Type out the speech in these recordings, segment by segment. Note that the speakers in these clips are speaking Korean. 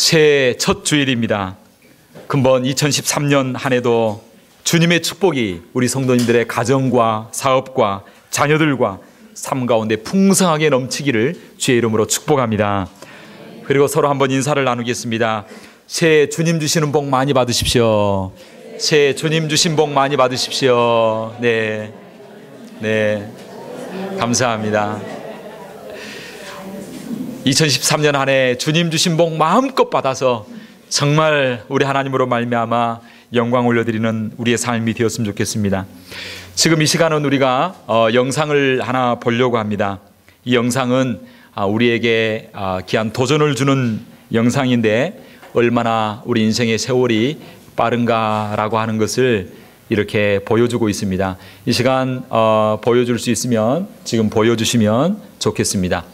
새해 첫 주일입니다. 금번 2013년 한 해도 주님의 축복이 우리 성도님들의 가정과 사업과 자녀들과 삶 가운데 풍성하게 넘치기를 주의 이름으로 축복합니다. 그리고 서로 한번 인사를 나누겠습니다. 새해 주님 주시는 복 많이 받으십시오. 새해 주님 주신 복 많이 받으십시오. 네, 감사합니다. 2013년 한 해 주님 주신 복 마음껏 받아서 정말 우리 하나님으로 말미암아 영광 올려드리는 우리의 삶이 되었으면 좋겠습니다. 지금 이 시간은 우리가 영상을 하나 보려고 합니다. 이 영상은 우리에게 귀한 도전을 주는 영상인데 얼마나 우리 인생의 세월이 빠른가라고 하는 것을 이렇게 보여주고 있습니다. 이 시간 보여줄 수 있으면 지금 보여주시면 좋겠습니다.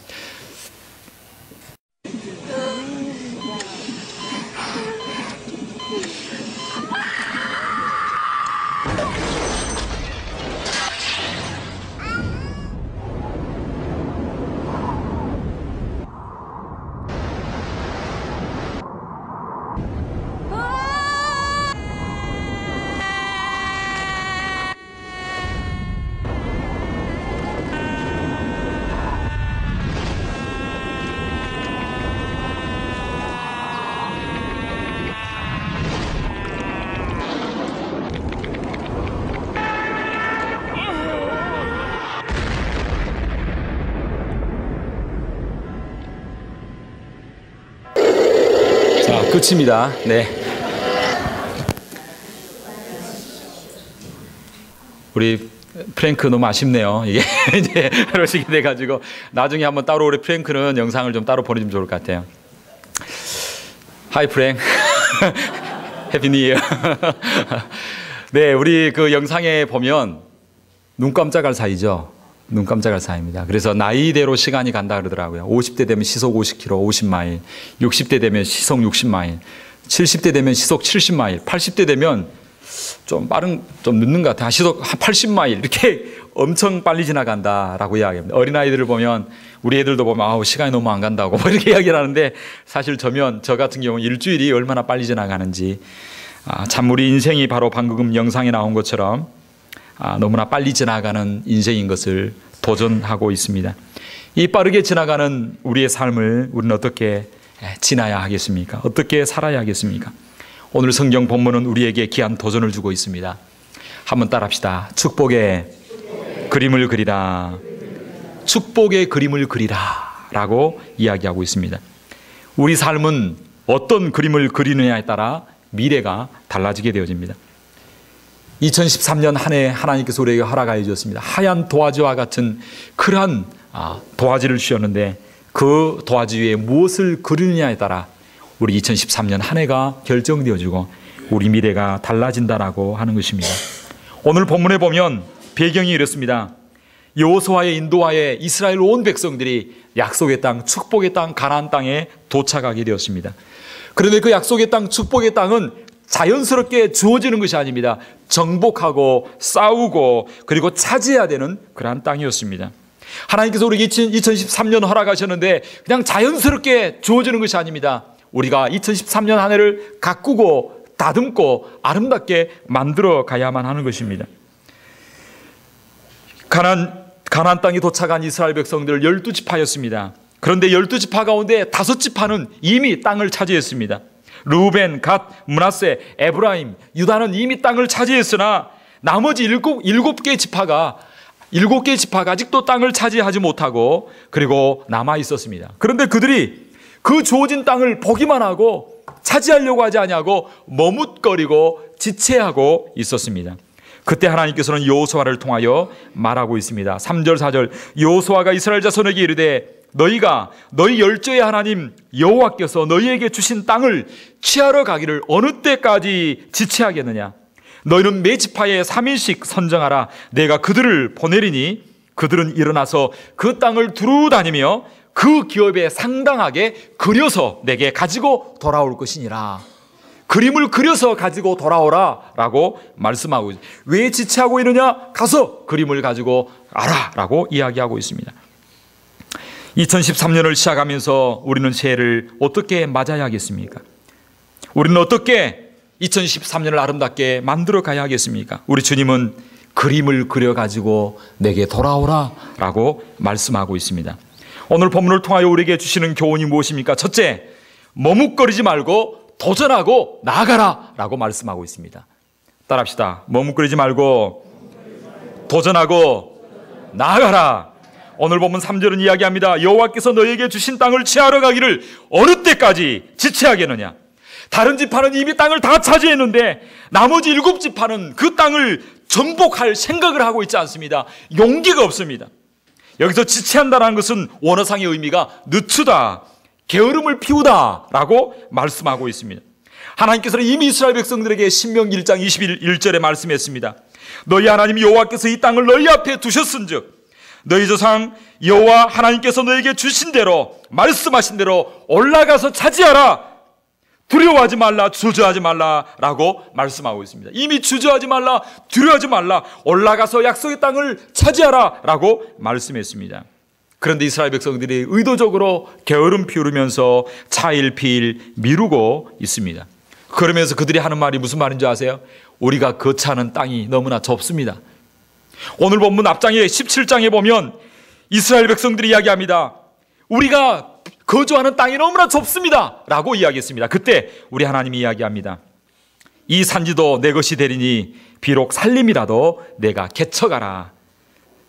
끝입니다. 네. 우리 프랭크 너무 아쉽네요. 이게 이제 그러시게 돼가지고 나중에 한번 따로 우리 프랭크는 영상을 좀 따로 보내주면 좋을 것 같아요. 하이 프랭크. 해피 뉴 이어. 네, 우리 그 영상에 보면 눈 깜짝할 사이죠. 눈 깜짝할 사이입니다. 그래서 나이대로 시간이 간다 그러더라고요. 50대 되면 시속 50km, 50마일, 60대 되면 시속 60마일, 70대 되면 시속 70마일, 80대 되면 좀 늦는 것 같아요. 시속 한 80마일 이렇게 엄청 빨리 지나간다라고 이야기합니다. 어린아이들을 보면 우리 애들도 보면 시간이 너무 안 간다고 뭐 이렇게 이야기를 하는데 사실 저 같은 경우는 일주일이 얼마나 빨리 지나가는지 참 우리 인생이 바로 방금 영상에 나온 것처럼 너무나 빨리 지나가는 인생인 것을 도전하고 있습니다. 이 빠르게 지나가는 우리의 삶을 우리는 어떻게 지나야 하겠습니까? 어떻게 살아야 하겠습니까? 오늘 성경 본문은 우리에게 귀한 도전을 주고 있습니다. 한번 따라합시다. 축복의 그림을 그리라. 축복의 그림을 그리라 라고 이야기하고 있습니다. 우리 삶은 어떤 그림을 그리느냐에 따라 미래가 달라지게 되어집니다. 2013년 한 해 하나님께서 우리에게 허락하여 주셨습니다. 하얀 도화지와 같은 그러한 도화지를 주셨는데 그 도화지 위에 무엇을 그리느냐에 따라 우리 2013년 한 해가 결정되어지고 우리 미래가 달라진다라고 하는 것입니다. 오늘 본문에 보면 배경이 이렇습니다. 여호수아의 인도하에 이스라엘 온 백성들이 약속의 땅, 축복의 땅, 가나안 땅에 도착하게 되었습니다. 그런데 그 약속의 땅, 축복의 땅은 자연스럽게 주어지는 것이 아닙니다. 정복하고 싸우고 그리고 차지해야 되는 그러한 땅이었습니다. 하나님께서 우리에게 2013년 허락하셨는데 그냥 자연스럽게 주어지는 것이 아닙니다. 우리가 2013년 한 해를 가꾸고 다듬고 아름답게 만들어 가야만 하는 것입니다. 가나안 땅에 도착한 이스라엘 백성들 12지파였습니다. 그런데 12지파 가운데 5지파는 이미 땅을 차지했습니다. 르우벤, 갓, 므낫세, 에브라임, 유다는 이미 땅을 차지했으나 나머지 7개 지파가 아직도 땅을 차지하지 못하고 그리고 남아 있었습니다. 그런데 그들이 그 주어진 땅을 보기만 하고 차지하려고 하지 아니하고 머뭇거리고 지체하고 있었습니다. 그때 하나님께서는 여호수아를 통하여 말하고 있습니다. 3절 4절 여호수아가 이스라엘 자손에게 이르되 너희가 너희 열조의 하나님 여호와께서 너희에게 주신 땅을 취하러 가기를 어느 때까지 지체하겠느냐? 너희는 매 지파에 3일씩 선정하라. 내가 그들을 보내리니 그들은 일어나서 그 땅을 두루 다니며 그 기업에 상당하게 그려서 내게 가지고 돌아올 것이니라. 그림을 그려서 가지고 돌아오라 라고 말씀하고 있습니다. 왜 지체하고 있느냐? 가서 그림을 가지고 와라 라고 이야기하고 있습니다. 2013년을 시작하면서 우리는 새해를 어떻게 맞아야 하겠습니까? 우리는 어떻게 2013년을 아름답게 만들어 가야 하겠습니까? 우리 주님은 그림을 그려가지고 내게 돌아오라 라고 말씀하고 있습니다. 오늘 본문을 통하여 우리에게 주시는 교훈이 무엇입니까? 첫째, 머뭇거리지 말고 도전하고 나아가라 라고 말씀하고 있습니다. 따라합시다. 머뭇거리지 말고 도전하고 나아가라. 오늘 본문 3절은 이야기합니다. 여호와께서 너에게 주신 땅을 취하러 가기를 어느 때까지 지체하겠느냐. 다른 지파는 이미 땅을 다 차지했는데 나머지 7지파는 그 땅을 정복할 생각을 하고 있지 않습니다. 용기가 없습니다. 여기서 지체한다는 것은 원어상의 의미가 늦추다, 게으름을 피우다 라고 말씀하고 있습니다. 하나님께서는 이미 이스라엘 백성들에게 신명기 1장 21절에 말씀했습니다. 너희 하나님 여호와께서 이 땅을 너희 앞에 두셨은즉 너희 조상 여호와 하나님께서 너에게 주신 대로 말씀하신 대로 올라가서 차지하라. 두려워하지 말라, 주저하지 말라 라고 말씀하고 있습니다. 이미 주저하지 말라, 두려워하지 말라, 올라가서 약속의 땅을 차지하라 라고 말씀했습니다. 그런데 이스라엘 백성들이 의도적으로 게으름 피우면서 차일피일 미루고 있습니다. 그러면서 그들이 하는 말이 무슨 말인지 아세요? 우리가 거처하는 땅이 너무나 좁습니다. 오늘 본문 앞장에 17장에 보면 이스라엘 백성들이 이야기합니다. 우리가 거주하는 땅이 너무나 좁습니다 라고 이야기했습니다. 그때 우리 하나님이 이야기합니다. 이 산지도 내 것이 되리니 비록 살림이라도 내가 개척하라.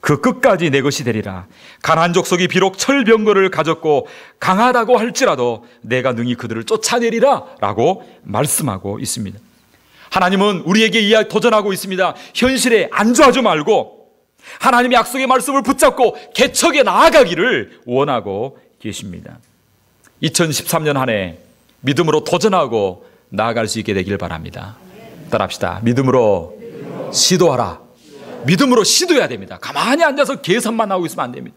그 끝까지 내 것이 되리라. 가나안 족속이 비록 철병거를 가졌고 강하다고 할지라도 내가 능히 그들을 쫓아내리라 라고 말씀하고 있습니다. 하나님은 우리에게 도전하고 있습니다. 현실에 안주하지 말고 하나님의 약속의 말씀을 붙잡고 개척에 나아가기를 원하고 계십니다. 2013년 한 해 믿음으로 도전하고 나아갈 수 있게 되길 바랍니다. 따라합시다. 믿음으로 시도하라. 믿음으로 시도해야 됩니다. 가만히 앉아서 계산만 하고 있으면 안 됩니다.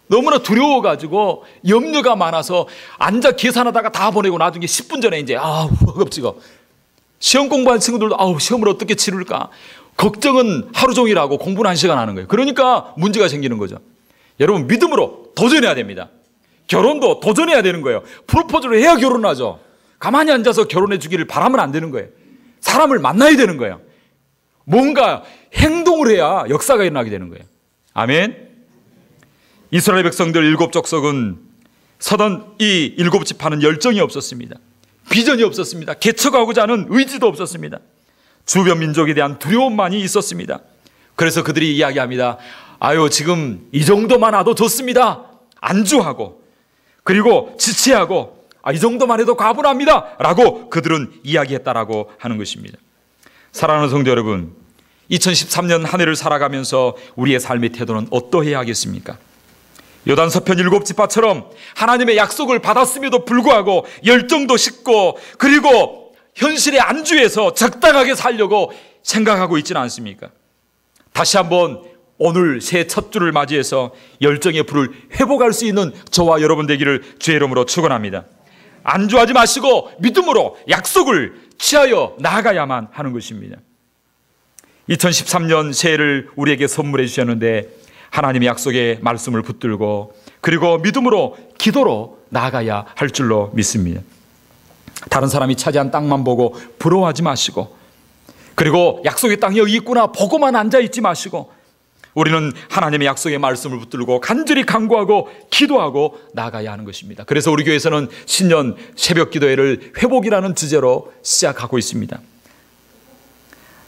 너무나 두려워가지고 염려가 많아서 앉아 계산하다가 다 보내고 나중에 10분 전에 이제 허겁지겁 시험 공부하는 친구들도 시험을 어떻게 치룰까 걱정은 하루 종일 하고 공부는 1시간 하는 거예요. 그러니까 문제가 생기는 거죠. 여러분 믿음으로 도전해야 됩니다. 결혼도 도전해야 되는 거예요. 프로포즈를 해야 결혼하죠. 가만히 앉아서 결혼해 주기를 바라면 안 되는 거예요. 사람을 만나야 되는 거예요. 뭔가 행동을 해야 역사가 일어나게 되는 거예요. 아멘. 이스라엘 백성들 7족속은 서던 이 7지파는 열정이 없었습니다. 비전이 없었습니다. 개척하고자 하는 의지도 없었습니다. 주변 민족에 대한 두려움만이 있었습니다. 그래서 그들이 이야기합니다. 지금 이 정도만 와도 좋습니다. 안주하고 그리고 지체하고 이 정도만 해도 과분합니다 라고 그들은 이야기했다라고 하는 것입니다. 사랑하는 성도 여러분, 2013년 한 해를 살아가면서 우리의 삶의 태도는 어떠해야 하겠습니까? 요단 서편 7지파처럼 하나님의 약속을 받았음에도 불구하고 열정도 식고 그리고 현실에 안주해서 적당하게 살려고 생각하고 있지는 않습니까? 다시 한번 오늘 새해 첫 주를 맞이해서 열정의 불을 회복할 수 있는 저와 여러분 되기를 주의 이름으로 축원합니다. 안주하지 마시고 믿음으로 약속을 취하여 나아가야만 하는 것입니다. 2013년 새해를 우리에게 선물해 주셨는데 하나님의 약속의 말씀을 붙들고 그리고 믿음으로 기도로 나아가야 할 줄로 믿습니다. 다른 사람이 차지한 땅만 보고 부러워하지 마시고 그리고 약속의 땅이 여기 있구나 보고만 앉아있지 마시고 우리는 하나님의 약속의 말씀을 붙들고 간절히 간구하고 기도하고 나아가야 하는 것입니다. 그래서 우리 교회에서는 신년 새벽 기도회를 회복이라는 주제로 시작하고 있습니다.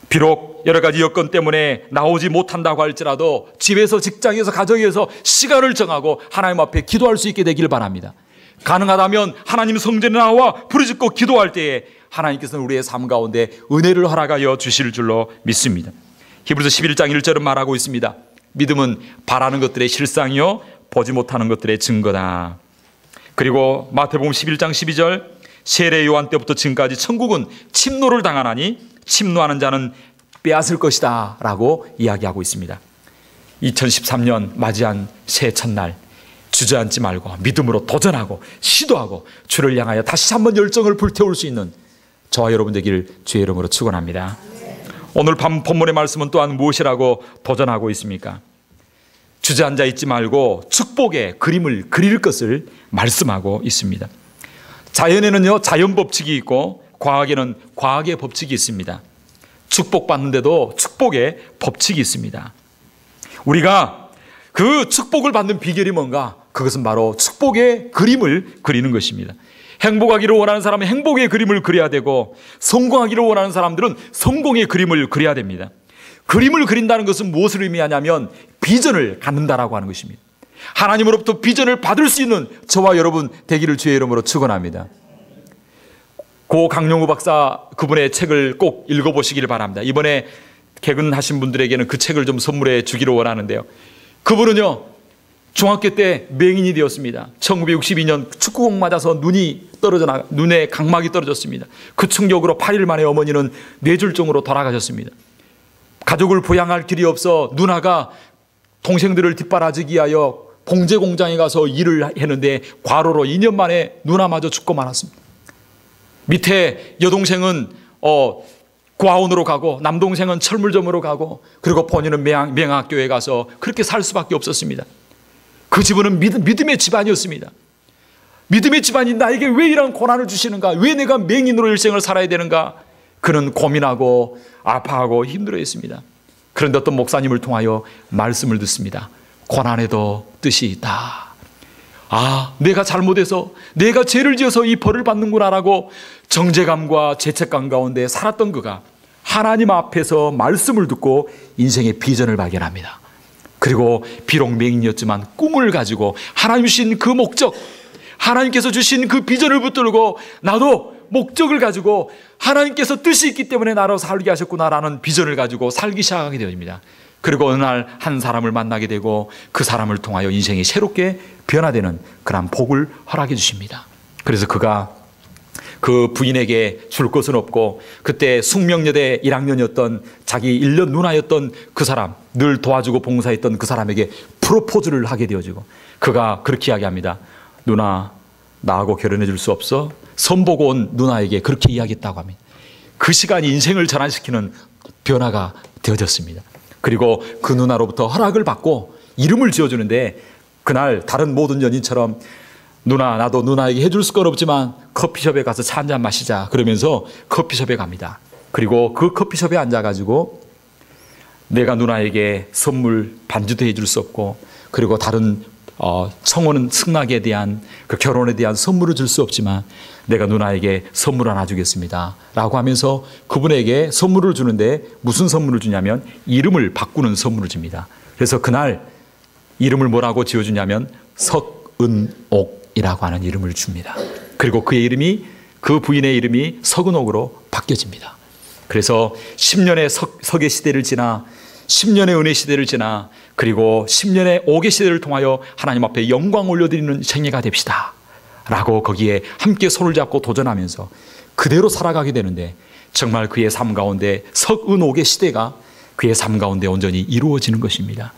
비록 여러 가지 여건 때문에 나오지 못한다고 할지라도 집에서 직장에서 가정에서 시간을 정하고 하나님 앞에 기도할 수 있게 되길 바랍니다. 가능하다면 하나님 성전에 나와 부르짖고 기도할 때에 하나님께서는 우리의 삶 가운데 은혜를 허락하여 주실 줄로 믿습니다. 히브리서 11장 1절은 말하고 있습니다. 믿음은 바라는 것들의 실상이요 보지 못하는 것들의 증거다. 그리고 마태복음 11장 12절 세례 요한 때부터 지금까지 천국은 침노를 당하나니 침노하는 자는 빼앗을 것이다 라고 이야기하고 있습니다. 2013년 맞이한 새해 첫날 주저앉지 말고 믿음으로 도전하고 시도하고 주를 향하여 다시 한번 열정을 불태울 수 있는 저와 여러분 되기를 주의 이름으로 축원합니다. 오늘 밤 본문의 말씀은 또한 무엇이라고 도전하고 있습니까? 주저앉아 있지 말고 축복의 그림을 그릴 것을 말씀하고 있습니다. 자연에는요, 자연 법칙이 있고 과학에는 과학의 법칙이 있습니다. 축복받는데도 축복의 법칙이 있습니다. 우리가 그 축복을 받는 비결이 뭔가? 그것은 바로 축복의 그림을 그리는 것입니다. 행복하기를 원하는 사람은 행복의 그림을 그려야 되고, 성공하기를 원하는 사람들은 성공의 그림을 그려야 됩니다. 그림을 그린다는 것은 무엇을 의미하냐면 비전을 갖는다라고 하는 것입니다. 하나님으로부터 비전을 받을 수 있는 저와 여러분 되기를 주의 이름으로 축원합니다. 고 강용우 박사 그분의 책을 꼭 읽어보시길 바랍니다. 이번에 개근하신 분들에게는 그 책을 좀 선물해 주기를 원하는데요. 그분은요, 중학교 때 맹인이 되었습니다. 1962년 축구공 맞아서 눈에 각막이 떨어졌습니다. 그 충격으로 8일 만에 어머니는 뇌졸중으로 돌아가셨습니다. 가족을 부양할 길이 없어 누나가 동생들을 뒷바라지기 위하여 봉제 공장에 가서 일을 했는데 과로로 2년 만에 누나마저 죽고 말았습니다. 밑에 여동생은 고아원으로 가고 남동생은 철물점으로 가고, 그리고 본인은 명학교에 가서 그렇게 살 수밖에 없었습니다. 그 집은 믿음의 집안이었습니다. 믿음의 집안이 나에게 왜 이런 고난을 주시는가? 왜 내가 맹인으로 일생을 살아야 되는가? 그는 고민하고 아파하고 힘들어했습니다. 그런데 어떤 목사님을 통하여 말씀을 듣습니다. 고난에도 뜻이 있다. 아, 내가 잘못해서, 내가 죄를 지어서 이 벌을 받는구나라고 정죄감과 죄책감 가운데 살았던 그가 하나님 앞에서 말씀을 듣고 인생의 비전을 발견합니다. 그리고 비록 맹인이었지만 꿈을 가지고 하나님 주신 그 목적, 하나님께서 주신 그 비전을 붙들고 나도 목적을 가지고 하나님께서 뜻이 있기 때문에 나로 살게 하셨구나라는 비전을 가지고 살기 시작하게 됩니다. 그리고 어느 날 한 사람을 만나게 되고 그 사람을 통하여 인생이 새롭게 변화되는 그런 복을 허락해 주십니다. 그래서 그가 그 부인에게 줄 것은 없고, 그때 숙명여대 1학년이었던 자기 1년 누나였던 그 사람, 늘 도와주고 봉사했던 그 사람에게 프로포즈를 하게 되어지고, 그가 그렇게 이야기합니다. 누나, 나하고 결혼해 줄 수 없어? 선보고 온 누나에게 그렇게 이야기했다고 합니다. 그 시간이 인생을 전환시키는 변화가 되어졌습니다. 그리고 그 누나로부터 허락을 받고 이름을 지어주는데, 그날 다른 모든 연인처럼 누나, 나도 누나에게 해줄 건 없지만 커피숍에 가서 차 한잔 마시자 그러면서 커피숍에 갑니다. 그리고 그 커피숍에 앉아가지고 내가 누나에게 선물 반주도 해줄 수 없고, 그리고 다른 청혼은 승낙에 대한 그 결혼에 대한 선물을 줄 수 없지만 내가 누나에게 선물 하나 주겠습니다 라고 하면서 그분에게 선물을 주는데, 무슨 선물을 주냐면 이름을 바꾸는 선물을 줍니다. 그래서 그날 이름을 뭐라고 지어주냐면 석은옥이라고 하는 이름을 줍니다. 그리고 그의 이름이, 그 부인의 이름이 석은옥으로 바뀌어집니다. 그래서 10년의 석의 시대를 지나 10년의 은혜 시대를 지나 그리고 10년의 옥의 시대를 통하여 하나님 앞에 영광 올려드리는 생애가 됩시다 라고 거기에 함께 손을 잡고 도전하면서 그대로 살아가게 되는데, 정말 그의 삶 가운데 석은옥의 시대가 그의 삶 가운데 온전히 이루어지는 것입니다.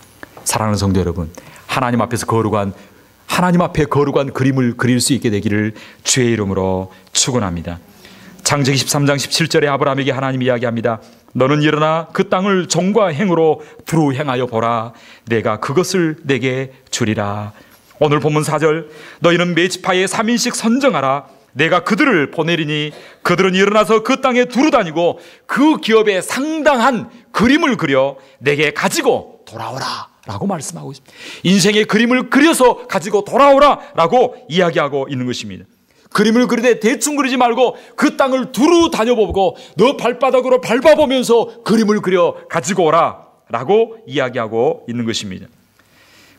사랑하는 성도 여러분, 하나님 앞에 거룩한 그림을 그릴 수 있게 되기를 주의 이름으로 축원합니다. 창세기 13장 17절에 아브라함에게 하나님이 이야기합니다. 너는 일어나 그 땅을 종과 행으로 두루 행하여 보라. 내가 그것을 내게 주리라. 오늘 본문 4절, 너희는 메지파에 3인씩 선정하라. 내가 그들을 보내리니 그들은 일어나서 그 땅에 두루 다니고 그 기업에 상당한 그림을 그려 내게 가지고 돌아오라 라고 말씀하고 있습니다. 인생의 그림을 그려서 가지고 돌아오라 라고 이야기하고 있는 것입니다. 그림을 그리되 대충 그리지 말고 그 땅을 두루 다녀보고 너 발바닥으로 밟아보면서 그림을 그려 가지고 오라 라고 이야기하고 있는 것입니다.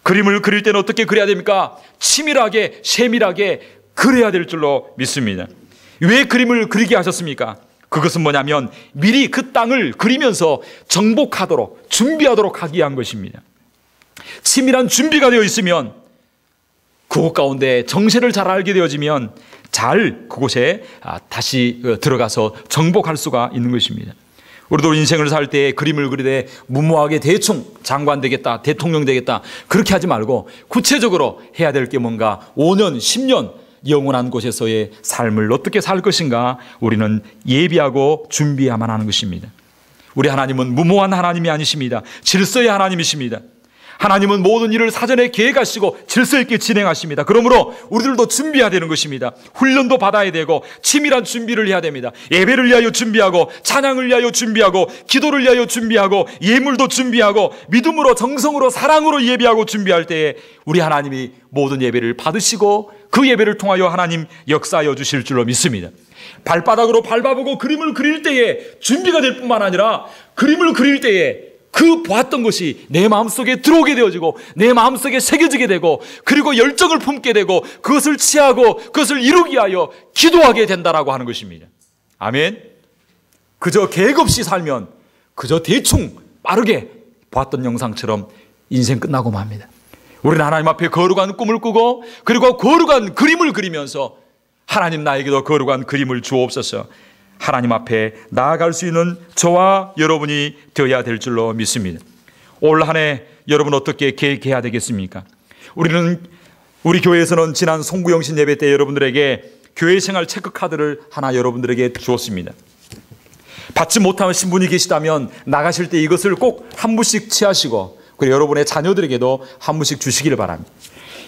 그림을 그릴 때는 어떻게 그려야 됩니까? 치밀하게 세밀하게 그려야 될 줄로 믿습니다. 왜 그림을 그리게 하셨습니까? 그것은 뭐냐면 미리 그 땅을 그리면서 정복하도록 준비하도록 하기 위한 것입니다. 치밀한 준비가 되어 있으면 그곳 가운데 정세를 잘 알게 되어지면 잘 그곳에 다시 들어가서 정복할 수가 있는 것입니다. 우리도 인생을 살 때 그림을 그리되 무모하게 대충 장관 되겠다, 대통령 되겠다 그렇게 하지 말고 구체적으로 해야 될 게 뭔가 5년, 10년 영원한 곳에서의 삶을 어떻게 살 것인가 우리는 예비하고 준비해야만 하는 것입니다. 우리 하나님은 무모한 하나님이 아니십니다. 질서의 하나님이십니다. 하나님은 모든 일을 사전에 계획하시고 질서 있게 진행하십니다. 그러므로 우리들도 준비해야 되는 것입니다. 훈련도 받아야 되고 치밀한 준비를 해야 됩니다. 예배를 위하여 준비하고 찬양을 위하여 준비하고 기도를 위하여 준비하고 예물도 준비하고 믿음으로 정성으로 사랑으로 예배하고 준비할 때에 우리 하나님이 모든 예배를 받으시고 그 예배를 통하여 하나님 역사하여 주실 줄로 믿습니다. 발바닥으로 밟아보고 그림을 그릴 때에 준비가 될 뿐만 아니라 그림을 그릴 때에 그 보았던 것이 내 마음속에 들어오게 되어지고 내 마음속에 새겨지게 되고 그리고 열정을 품게 되고 그것을 취하고 그것을 이루기 위하여 기도하게 된다라고 하는 것입니다. 아멘. 그저 계획 없이 살면 그저 대충 빠르게 보았던 영상처럼 인생 끝나고 맙니다. 우리는 하나님 앞에 거룩한 꿈을 꾸고 그리고 거룩한 그림을 그리면서 하나님 나에게도 거룩한 그림을 주옵소서. 하나님 앞에 나아갈 수 있는 저와 여러분이 되어야 될 줄로 믿습니다. 올 한 해 여러분 어떻게 계획해야 되겠습니까? 우리 교회에서는 지난 송구영신 예배 때 여러분들에게 교회 생활 체크카드를 하나 여러분들에게 주었습니다. 받지 못하신 분이 계시다면 나가실 때 이것을 꼭 한 분씩 취하시고 그리고 여러분의 자녀들에게도 한 분씩 주시기를 바랍니다.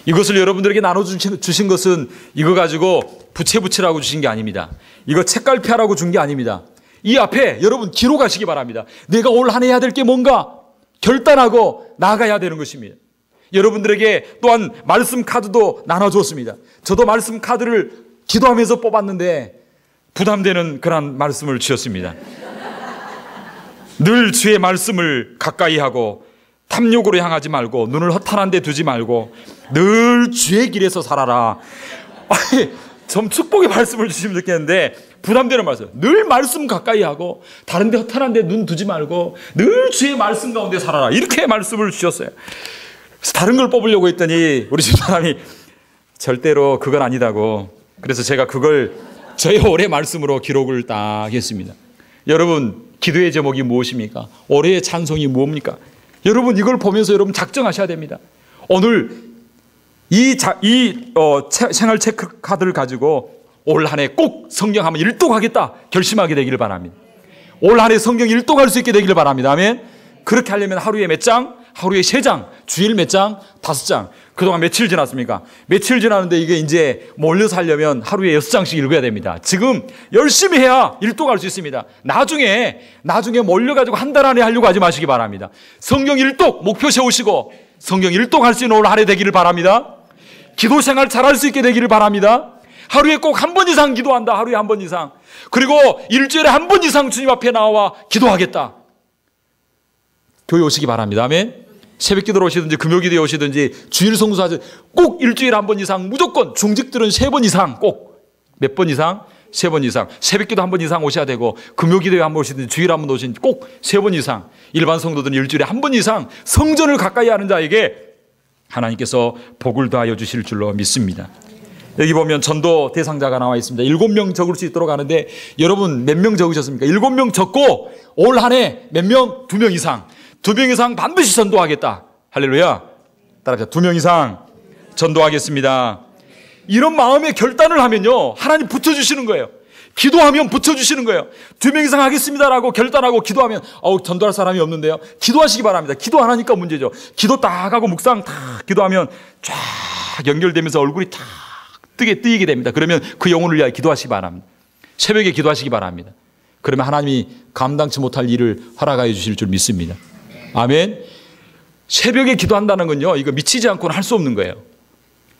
이것을 여러분들에게 나눠주신 것은 이거 가지고 부채라고 주신 게 아닙니다. 이거 책갈피하라고 준 게 아닙니다. 이 앞에 여러분 기록하시기 바랍니다. 내가 올 한 해 해야 될 게 뭔가 결단하고 나아가야 되는 것입니다. 여러분들에게 또한 말씀 카드도 나눠줬습니다. 저도 말씀 카드를 기도하면서 뽑았는데 부담되는 그런 말씀을 주셨습니다. 늘 주의 말씀을 가까이 하고 탐욕으로 향하지 말고 눈을 허탄한 데 두지 말고 늘 주의 길에서 살아라. 아니, 좀 축복의 말씀을 주시면 좋겠는데 부담되는 말씀. 늘 말씀 가까이 하고 다른 데 허탄한 데 눈 두지 말고 늘 주의 말씀 가운데 살아라. 이렇게 말씀을 주셨어요. 그래서 다른 걸 뽑으려고 했더니 우리 집사람이 절대로 그건 아니다고. 그래서 제가 그걸 저의 올해 말씀으로 기록을 딱 했습니다. 여러분 기도의 제목이 무엇입니까? 올해의 찬송이 무엇입니까? 여러분 이걸 보면서 여러분 작정하셔야 됩니다. 오늘 생활 체크카드를 가지고 올 한 해 꼭 성경 한번 일독하겠다 결심하게 되기를 바랍니다. 올 한 해 성경 일독할 수 있게 되기를 바랍니다. 아멘. 그렇게 하려면 하루에 몇 장? 하루에 3장, 주일 몇 장? 5장. 그동안 며칠 지났습니까? 며칠 지났는데 이게 이제 몰려서 하려면 하루에 6장씩 읽어야 됩니다. 지금 열심히 해야 일독할 수 있습니다. 나중에 몰려가지고 한 달 안에 하려고 하지 마시기 바랍니다. 성경 일독 목표 세우시고 성경 일독할 수 있는 올 한 해 되기를 바랍니다. 기도 생활 잘할 수 있게 되기를 바랍니다. 하루에 꼭 한 번 이상 기도한다. 하루에 한 번 이상. 그리고 일주일에 한 번 이상 주님 앞에 나와 기도하겠다. 교회 오시기 바랍니다. 아멘. 새벽 기도로 오시든지 금요 기도에 오시든지 주일 성수하지 꼭 일주일에 한 번 이상 무조건 중직들은 3번 이상 꼭 몇 번 이상? 3번 이상. 새벽 기도 한 번 이상 오셔야 되고 금요 기도에 한 번 오시든지 주일 한 번 오시든지 꼭 3번 이상. 일반 성도들은 일주일에 한 번 이상 성전을 가까이 하는 자에게 하나님께서 복을 더하여 주실 줄로 믿습니다. 여기 보면 전도 대상자가 나와 있습니다. 7명 적을 수 있도록 하는데 여러분 몇 명 적으셨습니까? 7명 적고 올 한 해 몇 명? 2명 이상. 2명 이상 반드시 전도하겠다. 할렐루야. 따라합시다. 2명 이상 전도하겠습니다. 이런 마음의 결단을 하면요 하나님 붙여주시는 거예요. 기도하면 붙여주시는 거예요. 2명 이상 하겠습니다라고 결단하고 기도하면 전도할 사람이 없는데요. 기도하시기 바랍니다. 기도 안 하니까 문제죠. 기도 딱 하고 묵상 딱 기도하면 쫙 연결되면서 얼굴이 탁 뜨이게 됩니다. 그러면 그 영혼을 위하여 기도하시기 바랍니다. 새벽에 기도하시기 바랍니다. 그러면 하나님이 감당치 못할 일을 허락하여 주실 줄 믿습니다. 아멘. 새벽에 기도한다는 건요 이거 미치지 않고는 할 수 없는 거예요.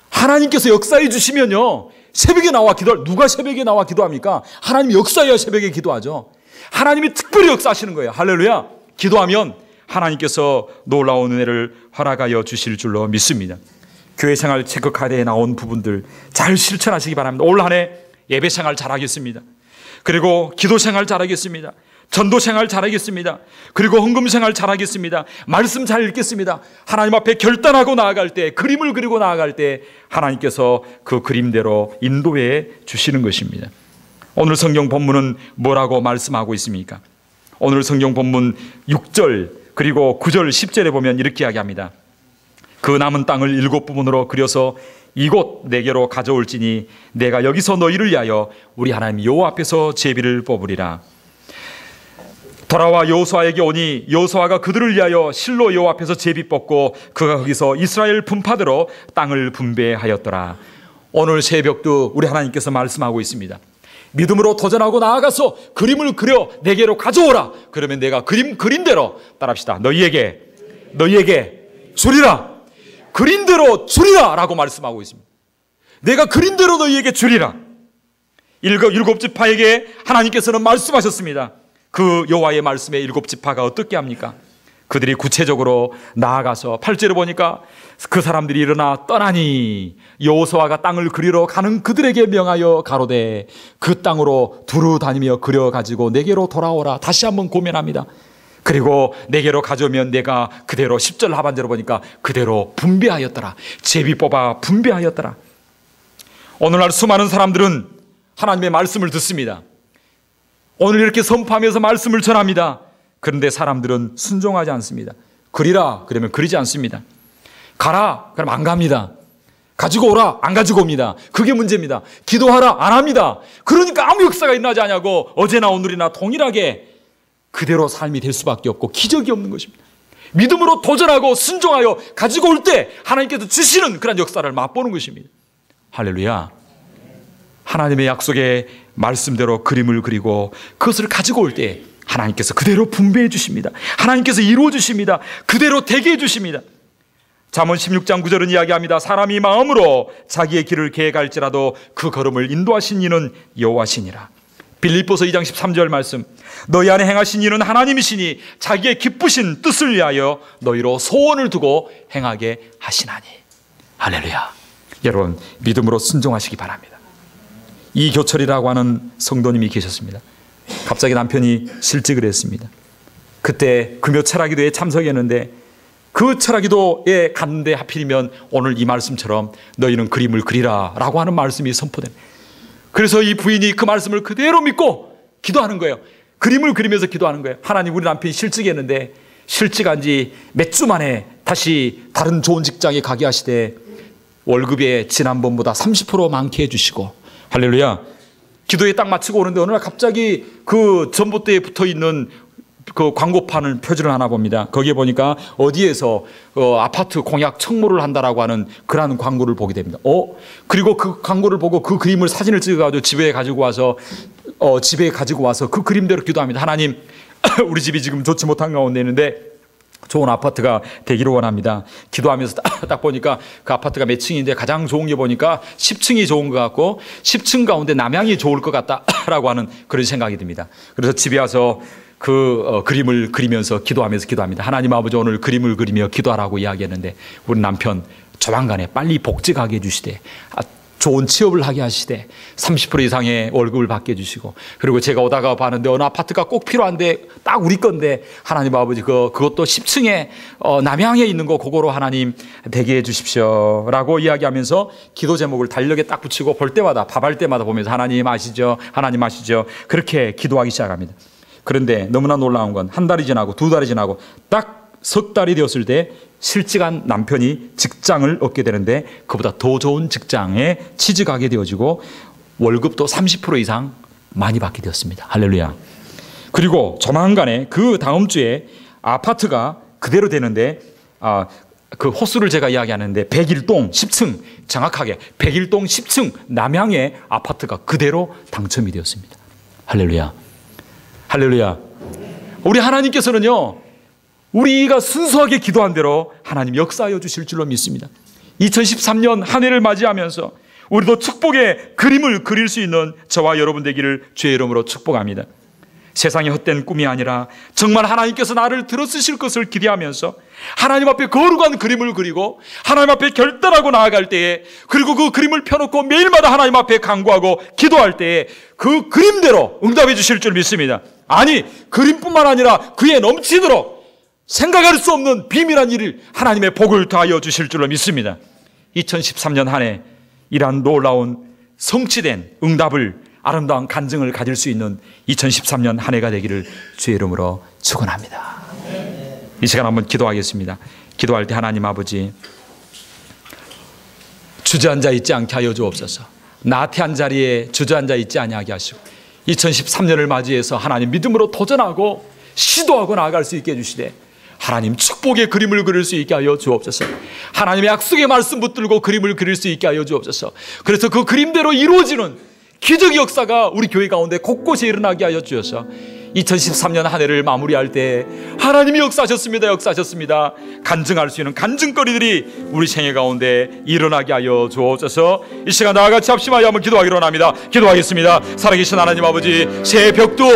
하나님께서 역사해 주시면요 새벽에 나와 기도할 누가 새벽에 나와 기도합니까? 하나님이 역사해야 새벽에 기도하죠. 하나님이 특별히 역사하시는 거예요. 할렐루야. 기도하면 하나님께서 놀라운 은혜를 허락하여 주실 줄로 믿습니다. 교회 생활 체크카드에 나온 부분들 잘 실천하시기 바랍니다. 올 한 해 예배 생활 잘하겠습니다. 그리고 기도 생활 잘하겠습니다. 전도 생활 잘하겠습니다. 그리고 헌금 생활 잘하겠습니다. 말씀 잘 읽겠습니다. 하나님 앞에 결단하고 나아갈 때 그림을 그리고 나아갈 때 하나님께서 그 그림대로 인도해 주시는 것입니다. 오늘 성경 본문은 뭐라고 말씀하고 있습니까? 오늘 성경 본문 6절 그리고 9절 10절에 보면 이렇게 이야기합니다. 그 남은 땅을 7부분으로 그려서 이곳 내게로 가져올지니 내가 여기서 너희를 위하여 우리 하나님 여호와 앞에서 제비를 뽑으리라. 돌아와 여호수아에게 오니 여호수아가 그들을 위하여 실로 여호와 앞에서 제비 뽑고 그가 거기서 이스라엘 분파대로 땅을 분배하였더라. 오늘 새벽도 우리 하나님께서 말씀하고 있습니다. 믿음으로 도전하고 나아가서 그림을 그려 내게로 가져오라. 그러면 내가 그린 대로 따라합시다. 너희에게 주리라. 그린 대로 주리라 라고 말씀하고 있습니다. 내가 그린 대로 너희에게 주리라. 일곱 지파에게 하나님께서는 말씀하셨습니다. 그 여호와의 말씀에 일곱 지파가 어떻게 합니까? 그들이 구체적으로 나아가서 8절에 보니까 그 사람들이 일어나 떠나니 여호수아가 땅을 그리러 가는 그들에게 명하여 가로되 그 땅으로 두루 다니며 그려 가지고 내게로 돌아오라. 다시 한번 고면합니다. 그리고 내게로 가져오면 내가 그대로 10절 하반절에 보니까 그대로 분배하였더라. 제비 뽑아 분배하였더라. 오늘날 수많은 사람들은 하나님의 말씀을 듣습니다. 오늘 이렇게 선포하면서 말씀을 전합니다. 그런데 사람들은 순종하지 않습니다. 그리라 그러면 그리지 않습니다. 가라 그럼 안 갑니다. 가지고 오라 안 가지고 옵니다. 그게 문제입니다. 기도하라 안 합니다. 그러니까 아무 역사가 일어나지 않냐고 어제나 오늘이나 동일하게 그대로 삶이 될 수밖에 없고 기적이 없는 것입니다. 믿음으로 도전하고 순종하여 가지고 올 때 하나님께서 주시는 그런 역사를 맛보는 것입니다. 할렐루야. 하나님의 약속의 말씀대로 그림을 그리고 그것을 가지고 올 때 하나님께서 그대로 분배해 주십니다. 하나님께서 이루어 주십니다. 그대로 되게 해 주십니다. 잠언 16장 9절은 이야기합니다. 사람이 마음으로 자기의 길을 계획할지라도 그 걸음을 인도하신 이는 여호와시니라. 빌립보서 2장 13절 말씀. 너희 안에 행하신 이는 하나님이시니 자기의 기쁘신 뜻을 위하여 너희로 소원을 두고 행하게 하시나니. 할렐루야. 여러분 믿음으로 순종하시기 바랍니다. 이교철이라고 하는 성도님이 계셨습니다. 갑자기 남편이 실직을 했습니다. 그때 금요 철학기도에 참석했는데 그 철학기도에 갔는데 하필이면 오늘 이 말씀처럼 너희는 그림을 그리라 라고 하는 말씀이 선포됩니다. 그래서 이 부인이 그 말씀을 그대로 믿고 기도하는 거예요. 그림을 그리면서 기도하는 거예요. 하나님 우리 남편이 실직했는데 실직한 지 몇 주 만에 다시 다른 좋은 직장에 가게 하시되 월급에 지난번보다 30% 많게 해주시고 할렐루야. 기도에 딱 마치고 오는데 어느 날 갑자기 그 전봇대에 붙어있는 그 광고판을 표지를 하나 봅니다. 거기에 보니까 어디에서 아파트 공약 청모를 한다라고 하는 그러한 광고를 보게 됩니다. 그리고 그 광고를 보고 그 그림을 사진을 찍어가지고 집에 가지고 와서 그 그림대로 기도합니다. 하나님 우리 집이 지금 좋지 못한 가운데 있는데 좋은 아파트가 되기를 원합니다. 기도하면서 딱 보니까 그 아파트가 몇 층인데 가장 좋은 게 보니까 10층이 좋은 것 같고 10층 가운데 남향이 좋을 것 같다라고 하는 그런 생각이 듭니다. 그래서 집에 와서 그 그림을 그리면서 기도합니다. 하나님 아버지 오늘 그림을 그리며 기도하라고 이야기했는데 우리 남편 조만간에 빨리 복직하게 해주시되 좋은 취업을 하게 하시되 30% 이상의 월급을 받게 해주시고 그리고 제가 오다가 봤는데 어느 아파트가 꼭 필요한데 딱 우리 건데 하나님 아버지 그것도 10층에 남향에 있는 거 그거로 하나님 되게 해주십시오 라고 이야기하면서 기도 제목을 달력에 딱 붙이고 볼 때마다 밥할 때마다 보면서 하나님 아시죠 그렇게 기도하기 시작합니다. 그런데 너무나 놀라운 건 한 달이 지나고 두 달이 지나고 딱 석 달이 되었을 때 실직한 남편이 직장을 얻게 되는데 그보다 더 좋은 직장에 취직하게 되어지고 월급도 30% 이상 많이 받게 되었습니다. 할렐루야. 그리고 조만간에 그 다음 주에 아파트가 그대로 되는데 그 호수를 제가 이야기하는데 101동 10층 정확하게 101동 10층 남향의 아파트가 그대로 당첨이 되었습니다. 할렐루야. 할렐루야. 우리 하나님께서는요 우리가 순수하게 기도한 대로 하나님 역사하여 주실 줄로 믿습니다. 2013년 한 해를 맞이하면서 우리도 축복의 그림을 그릴 수 있는 저와 여러분 되기를 주의 이름으로 축복합니다. 세상의 헛된 꿈이 아니라 정말 하나님께서 나를 들어쓰실 것을 기대하면서 하나님 앞에 거룩한 그림을 그리고 하나님 앞에 결단하고 나아갈 때에 그리고 그 그림을 펴놓고 매일마다 하나님 앞에 간구하고 기도할 때에 그 그림대로 응답해 주실 줄 믿습니다. 아니 그림뿐만 아니라 그에 넘치도록 생각할 수 없는 비밀한 일을 하나님의 복을 더하여 주실 줄로 믿습니다. 2013년 한 해 이러한 놀라운 성취된 응답을 아름다운 간증을 가질 수 있는 2013년 한 해가 되기를 주의 이름으로 축원합니다. 이 시간 한번 기도하겠습니다. 기도할 때 하나님 아버지 주저앉아 있지 않게 하여 주옵소서. 나태한 자리에 주저앉아 있지 아니하게 하시고 2013년을 맞이해서 하나님 믿음으로 도전하고 시도하고 나아갈 수 있게 해주시되 하나님 축복의 그림을 그릴 수 있게 하여 주옵소서. 하나님의 약속의 말씀 붙들고 그림을 그릴 수 있게 하여 주옵소서. 그래서 그 그림대로 이루어지는 기적의 역사가 우리 교회 가운데 곳곳에 일어나게 하여 주셔서 2013년 한 해를 마무리할 때 하나님이 역사하셨습니다. 간증할 수 있는 간증거리들이 우리 생애 가운데 일어나게 하여 주옵소서. 이 시간 다 같이 합심하여 한번 기도하기로 합니다. 기도하겠습니다. 살아계신 하나님 아버지, 새해 벽도